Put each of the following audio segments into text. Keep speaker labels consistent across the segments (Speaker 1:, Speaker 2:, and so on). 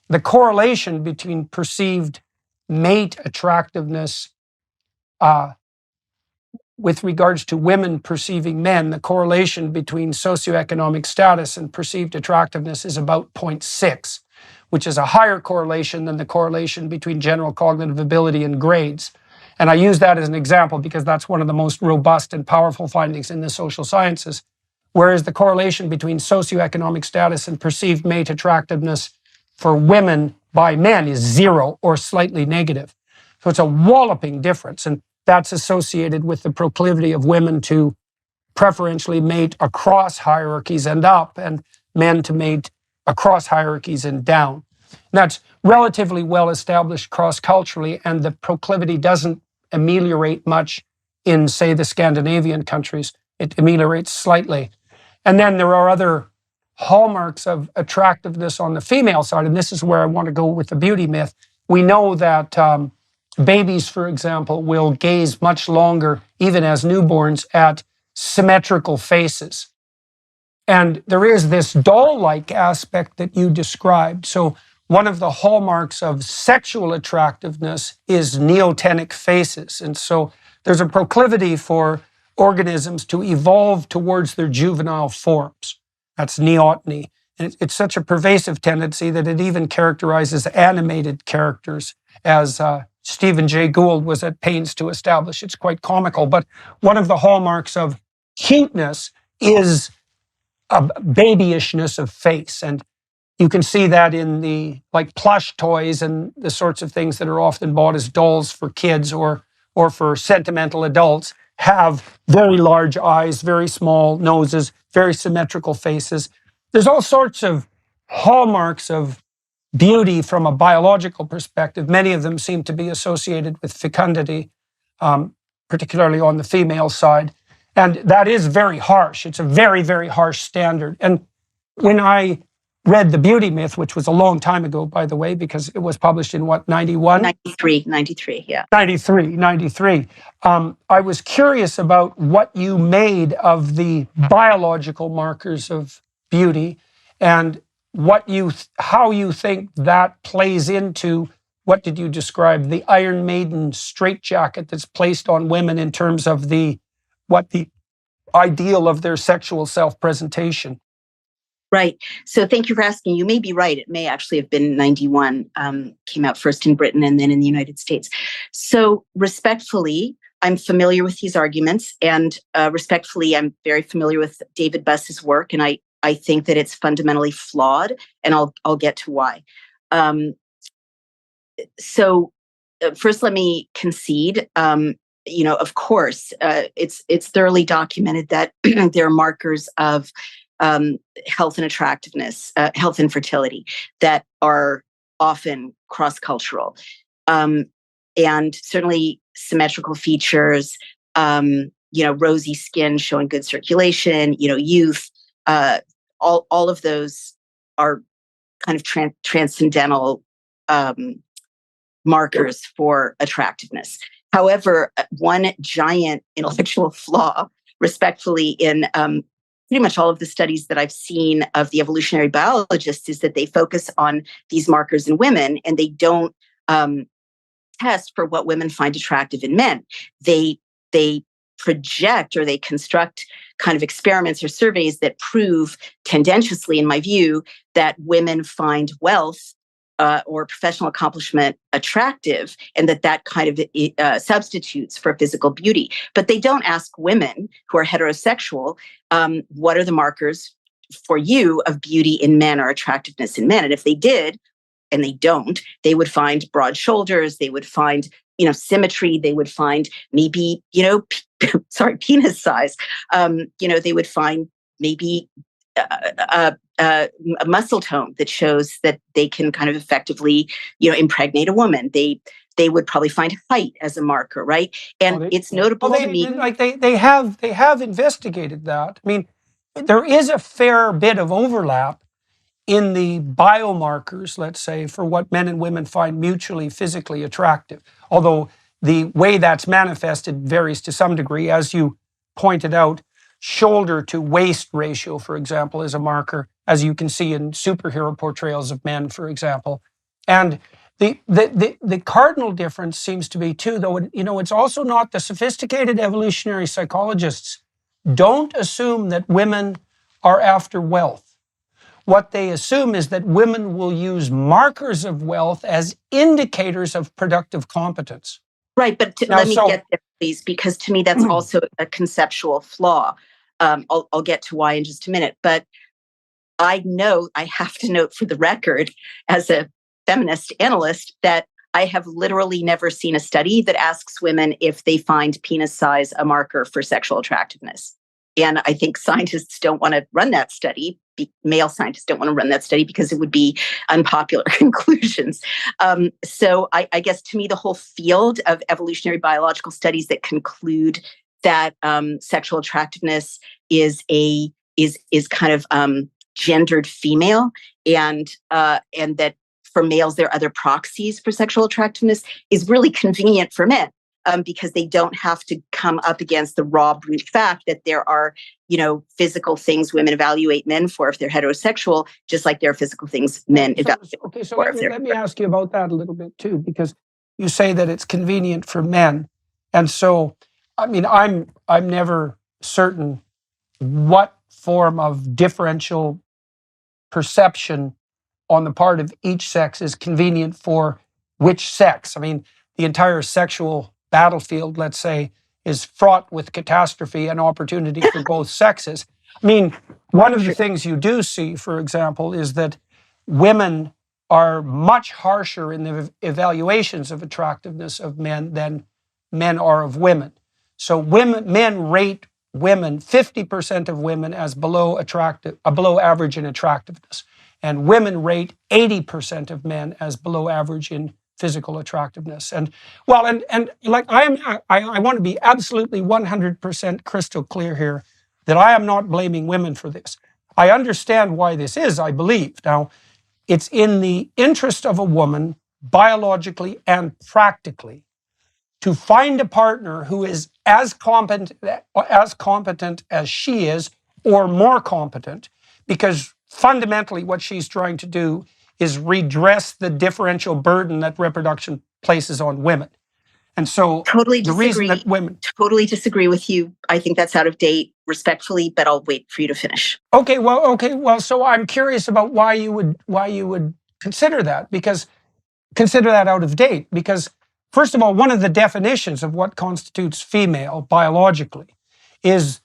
Speaker 1: the correlation between perceived mate attractiveness with regards to women perceiving men, the correlation between socioeconomic status and perceived attractiveness is about 0.6, which is a higher correlation than the correlation between general cognitive ability and grades. And I use that as an example because that's one of the most robust and powerful findings in the social sciences. Whereas the correlation between socioeconomic status and perceived mate attractiveness for women by men is 0 or slightly negative. So it's a walloping difference. And that's associated with the proclivity of women to preferentially mate across hierarchies and up, and men to mate across hierarchies and down. And that's relatively well established cross-culturally, and the proclivity doesn't ameliorate much in, say, the Scandinavian countries. It ameliorates slightly. And then there are other hallmarks of attractiveness on the female side, and this is where I want to go with the beauty myth. We know that babies, for example, will gaze much longer, even as newborns, at symmetrical faces. And there is this doll-like aspect that you described. So one of the hallmarks of sexual attractiveness is neotenic faces. And so there's a proclivity for organisms to evolve towards their juvenile forms. That's neoteny. And it's such a pervasive tendency that it even characterizes animated characters, as Stephen Jay Gould was at pains to establish. It's quite comical. But one of the hallmarks of cuteness is a babyishness of face. And you can see that in the plush toys and the sorts of things that are often bought as dolls for kids or for sentimental adults, have very large eyes, very small noses, very symmetrical faces. There's all sorts of hallmarks of beauty from a biological perspective. Many of them seem to be associated with fecundity, particularly on the female side. And that is very harsh. It's a very, very harsh standard. And when I read The Beauty Myth, which was a long time ago, by the way, because it was published in what, 91?
Speaker 2: 93, yeah.
Speaker 1: 93. I was curious about what you made of the biological markers of beauty and how you think that plays into, what did you describe, the Iron Maiden straitjacket that's placed on women in terms of the ideal of their sexual self-presentation.
Speaker 2: Right. So thank you for asking. You may be right. It may actually have been 91, came out first in Britain and then in the United States. So respectfully, I'm familiar with these arguments, and respectfully, I'm very familiar with David Buss's work, and I think that it's fundamentally flawed, and I'll get to why. So first, let me concede. Of course, it's thoroughly documented that there are markers of health and attractiveness, health and fertility that are often cross-cultural. And certainly symmetrical features, rosy skin showing good circulation, youth, all of those are kind of transcendental markers for attractiveness. However, one giant intellectual flaw, respectfully, in pretty much all of the studies that I've seen of the evolutionary biologists is that they focus on these markers in women and they don't test for what women find attractive in men. They project or they construct kind of experiments or surveys that prove tendentiously, in my view, that women find wealth or professional accomplishment attractive, and that kind of substitutes for physical beauty. But they don't ask women who are heterosexual, what are the markers for you of beauty in men or attractiveness in men? And if they did, and they don't, they would find broad shoulders, they would find, symmetry, they would find maybe, penis size. They would find maybe a muscle tone that shows that they can kind of effectively, impregnate a woman. They would probably find height as a marker, right? And it's notable to me.
Speaker 1: They have investigated that. I mean, there is a fair bit of overlap in the biomarkers, let's say, for what men and women find mutually physically attractive. Although the way that's manifested varies to some degree. As you pointed out, shoulder to waist ratio, for example, is a marker, as you can see in superhero portrayals of men, for example. And the cardinal difference seems to be too, though, it's also not, the sophisticated evolutionary psychologists don't assume that women are after wealth. What they assume is that women will use markers of wealth as indicators of productive competence.
Speaker 2: Right, but let me get there, please, because to me that's also a conceptual flaw. I'll get to why in just a minute, but I know I have to note for the record, as a feminist analyst, that I have literally never seen a study that asks women if they find penis size a marker for sexual attractiveness. And I think scientists don't want to run that study. Male scientists don't want to run that study because it would be unpopular conclusions. So I guess to me, the whole field of evolutionary biological studies that conclude that sexual attractiveness is kind of gendered female, and that for males there are other proxies for sexual attractiveness, is really convenient for men. Because they don't have to come up against the raw brute fact that there are, physical things women evaluate men for if they're heterosexual, just like there are physical things men evaluate.
Speaker 1: Okay, so let me ask you about that a little bit too, because you say that it's convenient for men, and so I'm never certain what form of differential perception on the part of each sex is convenient for which sex. The entire sexual battlefield, let's say, is fraught with catastrophe and opportunity for both sexes. One of the things you do see, for example, is that women are much harsher in the evaluations of attractiveness of men than men are of women. So men rate women, 50% of women, as below average in attractiveness, and women rate 80% of men as below average in physical attractiveness. And like I want to be absolutely 100% crystal clear here that I am not blaming women for this. I understand why this is, I believe. Now, it's in the interest of a woman, biologically and practically, to find a partner who is as competent as she is, or more competent, because fundamentally what she's trying to do is redress the differential burden that reproduction places on women. And so the reason that women...
Speaker 2: Totally disagree with you. I think that's out of date, respectfully, but I'll wait for you to finish.
Speaker 1: Okay, well, so I'm curious about why you would consider that out of date, because first of all, one of the definitions of what constitutes female biologically is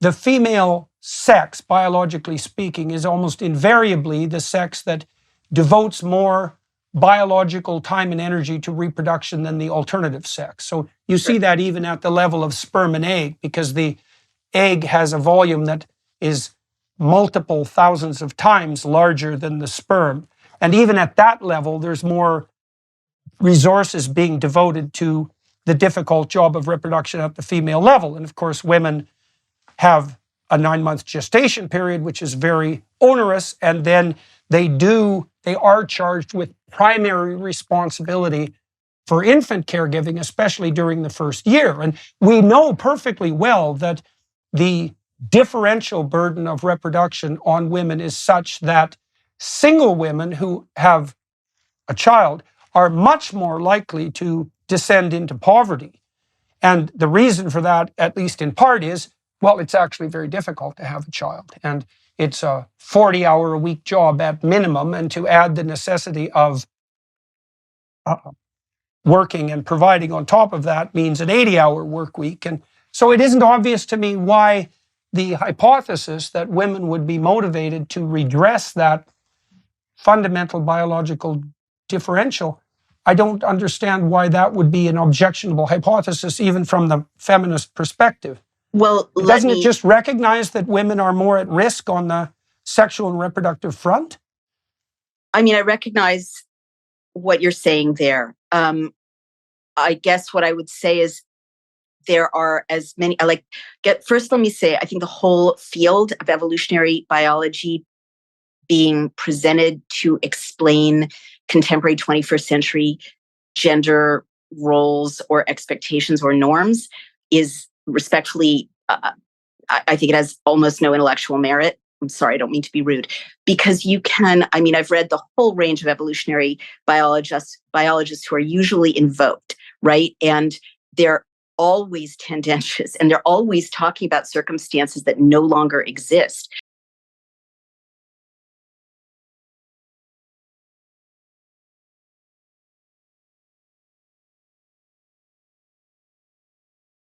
Speaker 1: the female sex, biologically speaking, is almost invariably the sex that devotes more biological time and energy to reproduction than the alternative sex. So you see that even at the level of sperm and egg, because the egg has a volume that is multiple thousands of times larger than the sperm. And even at that level, there's more resources being devoted to the difficult job of reproduction at the female level. And of course, women have a 9-month gestation period, which is very onerous, and then they are charged with primary responsibility for infant caregiving, especially during the first year. And we know perfectly well that the differential burden of reproduction on women is such that single women who have a child are much more likely to descend into poverty. And the reason for that, at least in part, is, well, it's actually very difficult to have a child. And it's a 40-hour-a-week job at minimum, and to add the necessity of working and providing on top of that means an 80-hour work week. And so it isn't obvious to me why the hypothesis that women would be motivated to redress that fundamental biological differential, I don't understand why that would be an objectionable hypothesis, even from the feminist perspective.
Speaker 2: Well,
Speaker 1: doesn't it just recognize that women are more at risk on the sexual and reproductive front?
Speaker 2: I recognize what you're saying there. I guess what I would say is there are as many, first let me say, I think the whole field of evolutionary biology being presented to explain contemporary 21st century gender roles or expectations or norms is respectfully, I think it has almost no intellectual merit. I'm sorry, I don't mean to be rude, because you can, I mean, I've read the whole range of evolutionary biologists who are usually invoked, right? And they're always tendentious and they're always talking about circumstances that no longer exist.